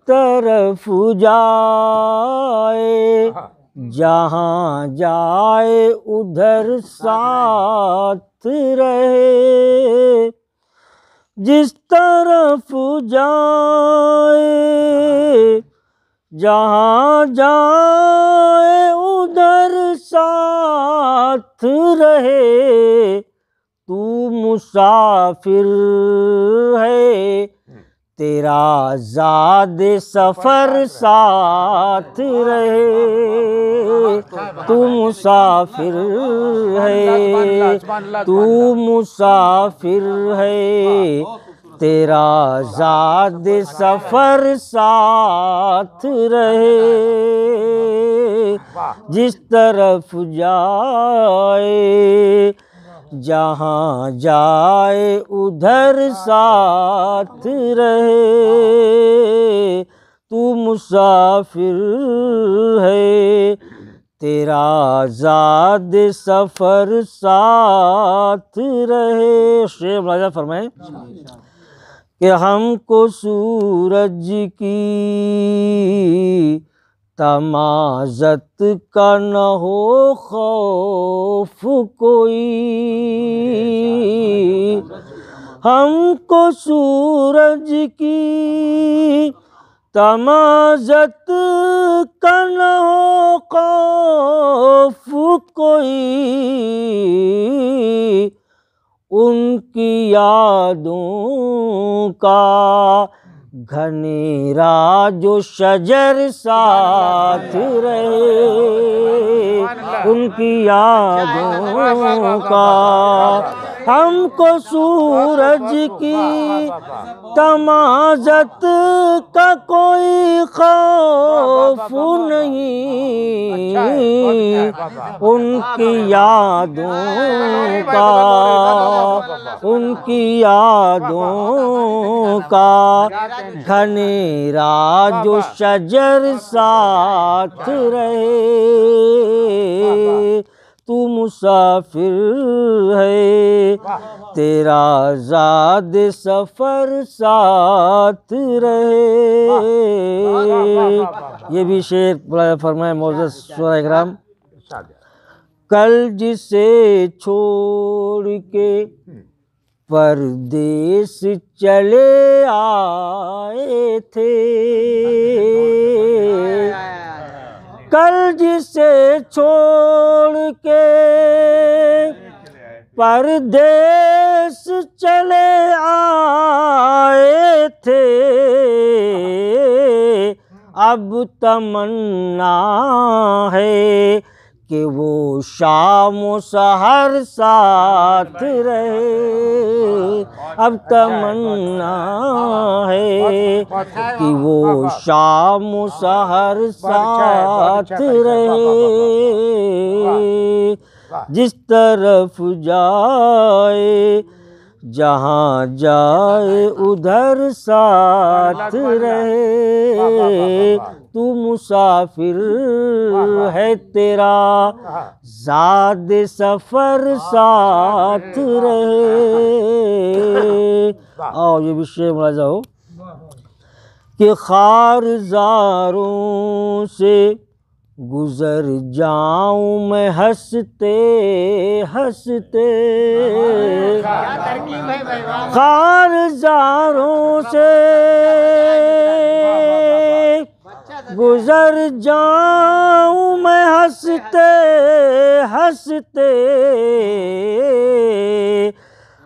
तरफ जाए जहाँ जाए उधर साथ रहे, जिस तरफ जाए जहाँ जाए उधर साथ रहे। तू मुसाफिर है तेरा ज़ाद सफ़र साथ रहे। तू मुसाफिर है, तू मुसाफिर है तेरा ज़ाद सफ़र साथ रहे। जिस तरफ जाए जहाँ जाए उधर साथ रहे। तू मुसाफिर है तेरा ज़ाद सफ़र साथ रहे। शेर राजा फरमाए कि हमको सूरज की तमाज़त का न हो खौफ कोई, हमको सूरज की तमाज़त का न हो खौफ कोई। उनकी यादों का घनेरा जो शजर साथ रहे। उनकी यादों का हमको सूरज की तमाज़त का कोई खौफ नहीं। उनकी यादों का, उनकी यादों का घनेरा जो शजर साथ रहे। तू मुसाफिर है तेरा ज़ाद सफ़र साथ रहे। ये भी शेर फरमाए मौजूद सूरा इकराम। कल जिसे छोड़ के परदेस चले आए थे, कल जिसे छोड़ के परदेस चले आए थे, अब तमन्ना है कि वो शाम सहर साथ रहे। अब तमन्ना है कि वो शाम सहर साथ रहे। जिस तरफ जाए जहाँ जाए उधर साथ रहे। तू मुसाफिर है तेरा ज़ाद सफ़र साथ रहे। आओ ये विषय मुलाज़ा हो कि ख़ारज़ारों से गुज़र जाऊं मैं हंसते हंसते, ख़ारज़ारों से गुज़र जाऊं मैं हंसते हंसते।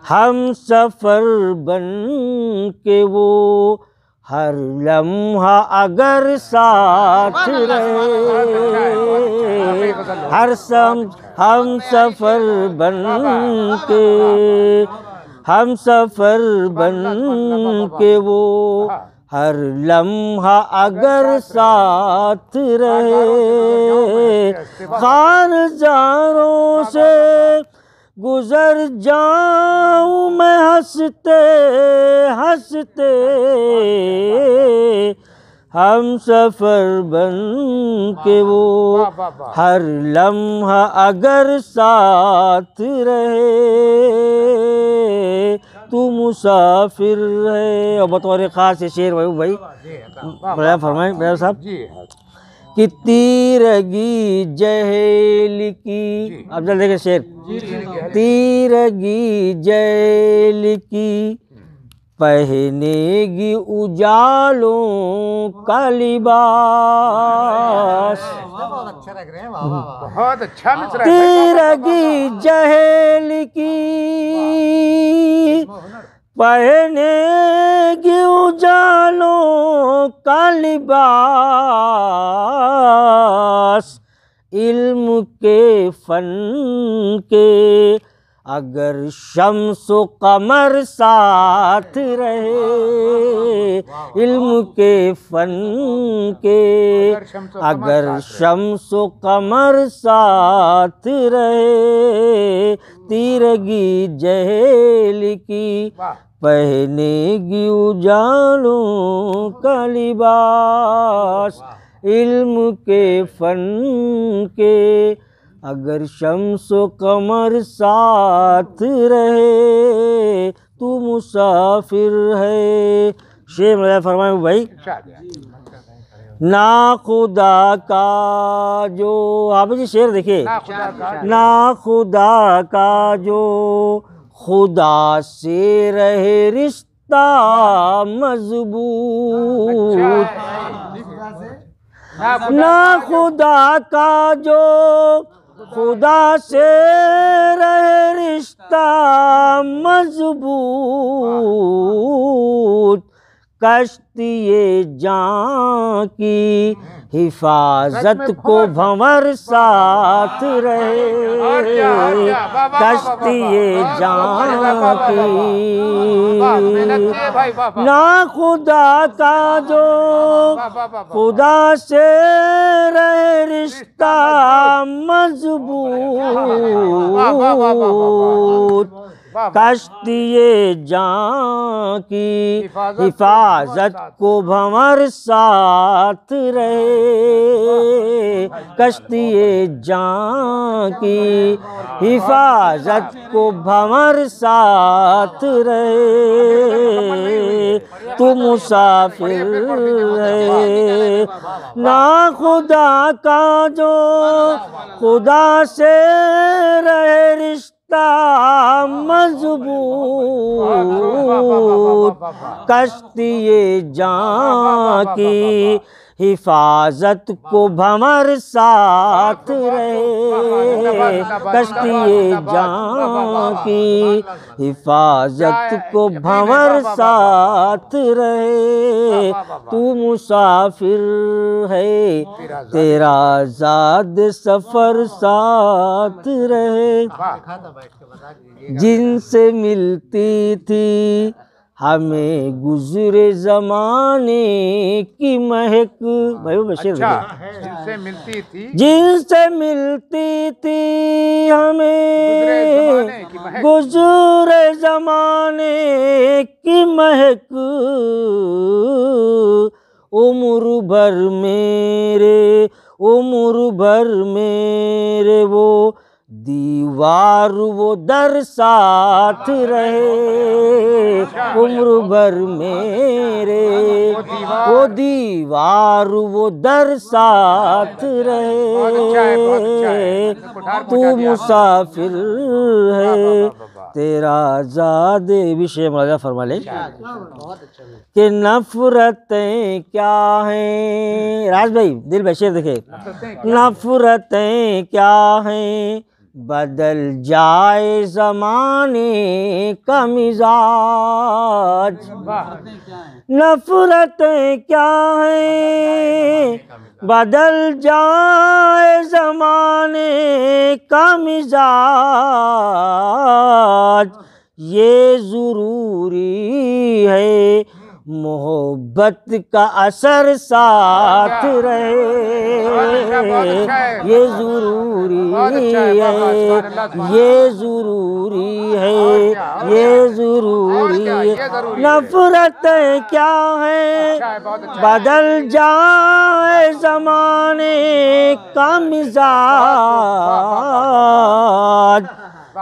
हम सफ़र बन के वो हर लम्हा अगर साथ रहे। हम सफ़र बन के, हम सफ़र बन के वो हर लम्हा अगर साथ रहे। ख़ारज़ारों से गुज़र जाऊं मैं हंसते हंसते। हम सफ़र बन के वो हर लम्हा अगर साथ रहे। तू मुसाफिर है। और बतौर खास ये शेर भाई बयान फरमाएं बयान साहब कि तीरगी जहेल की, अब जल्द देखें शेर, तीरगी जहेल की पहनेगी उजालों का लिबास। बहुत अच्छा मिसरा है। तीरगी जहेल की पहनेगी उजालों का लिबास। इल्म के फन के अगर शम्सो कमर साथ रहे, इल्म के फन के अगर शम्सो कमर साथ रहे, तीरगी जहेल की पहनेगी उजालों का लिबास। इल्म के फन के अगर शम्सो कमर साथ रहे, तू मुसाफिर है। शेर मजा फरमाए भाई, ना खुदा का जो, आप जी शेर देखिए, ना खुदा का जो खुदा से रहे रिश्ता मजबूत, ना खुदा का जो खुदा से रहे रिश्ता मजबूत, कश्ती-ए जां की हिफाजत को भंवर साथ रहे, कश्ती-ए जां की, ना खुदा का जो खुदा से रहे रिश्ता मजबूत, कश्ती-ए जां की हिफाजत को भंवर साथ रहे, कश्ती-ए जां की हिफाजत को भंवर साथ रहे, तू मुसाफिर है। ना खुदा का जो खुदा से रहे रिश्ता मजबूत, कश्ती-ए जां की हिफाजत को भंवर साथ रहे, कश्ती-ए जां की हिफाजत को भंवर साथ रहे, तू मुसाफिर है, तेरा ज़ाद सफर साथ रहे। जिनसे मिलती थी हमें गुजरे जमाने की महक, भाई बशीर जिनसे मिलती थी, जिनसे मिलती थी हमें गुजरे जमाने की महक, उम्र भर मेरे वो दीवार वो दर साथ रहे, उम्र भर मेरे वो दीवार वो दर साथ रहे, तू मुसाफिर है, तेरा ज़ादे विषय मौला फरमा ले कि नफरतें क्या हैं। राज भाई दिल बशीर देखे, नफरतें क्या हैं बदल जाए ज़माने का मिजाज, नफरतें क्या हैं बदल जाए ज़माने का मिजाज, ये ज़रूरी है मोहब्बत का असर साथ रहे, ये ज़रूरी है, ये ज़रूरी है, ये ज़रूरी है। नफरतें क्या हैं बदल जाए ज़माने का मिजाज,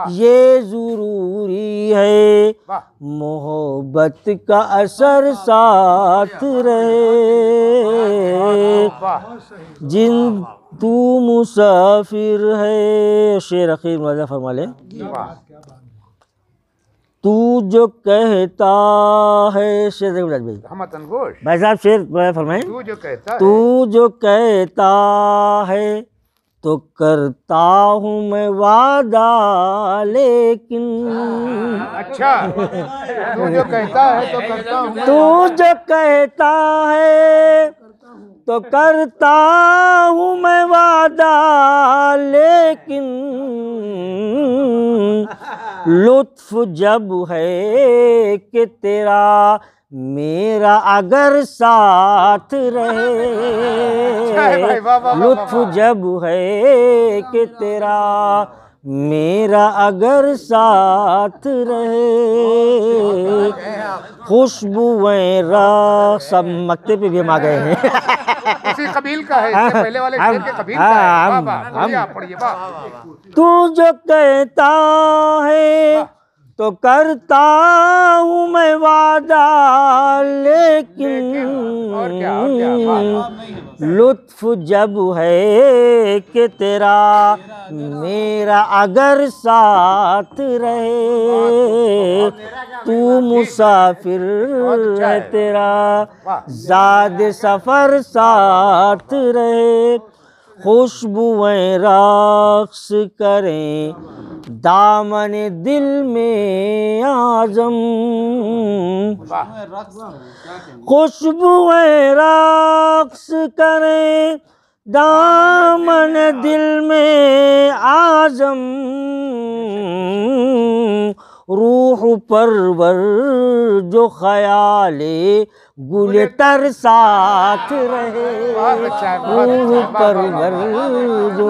ये जरूरी है, वाह मोहब्बत का असर साथ रहे। वाह जिन तू मुसाफिर है, शेर अखीर मजा फरमा ले। वाह तू जो कहता है, शेर देखो भाई रहमत अंगोश भाई साहब, शेर फरमाए। तू जो कहता है तू जो कहता है तो करता हूँ मैं वादा, लेकिन अच्छा तू जो कहता है तो करता हूँ तू जो कहता है तो करता हूँ मैं वादा, लेकिन लुत्फ जब है कि तेरा मेरा अगर साथ रहे, भाई, वाह, वाह, वाह, लुत्फ वाह। जब है कि तेरा मेरा अगर साथ रहे, खुशबुएं सब मक्ते पे भी हम आ गए हैं। उसी कबील का है, इससे पहले वाले शेर के कबील का है। वाह वाह बढ़िया पढ़िए वाह तू जो कहता है तो करता हूँ मैं वादा, लेकिन और क्या वाह लुत्फ जब है कि तेरा मेरा अगर साथ रहे, तू मुसाफिर है तेरा ज़ाद सफ़र साथ रहे, खुशबुएं रक्स करें दामन दिल में आज़म, खुशबुएं रक्स करें दामन दिल में आज़म, रूह परवर जो ख़याले गुल तर साथ रहे, रूह परवर जो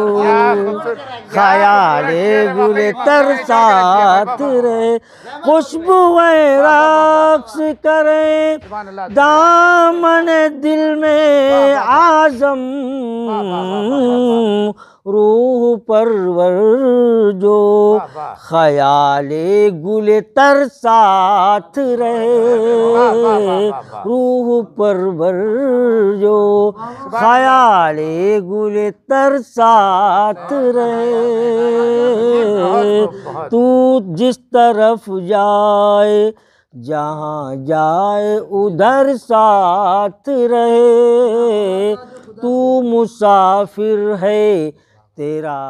ख़याले गुल तर साथ रहे, खुशबुएं रक्स करें दामन दिल में आज़म, रूह परवर जो ख़याले गुल तर साथ रहे, रूह परवर जो ख़याले गुल तर साथ रहे, तू जिस तरफ जाए जहाँ जाए उधर साथ रहे, तू मुसाफिर है तेरा